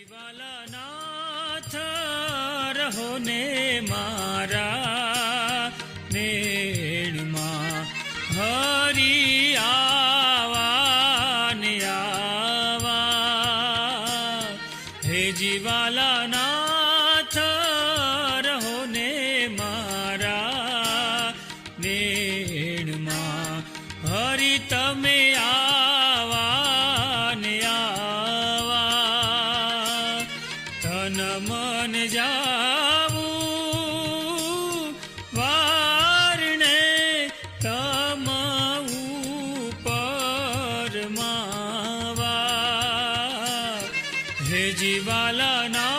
જીવાલાનાથ રહો ને મારા નેણમાં હરી આવા ને આવા. હે જીવાલાનાથ રહો ને મારા નેણમાં હરી તમે આવા ને આવા. તન મન જાવું વારણે તમ ઉપર માવા. હે જીવાલાના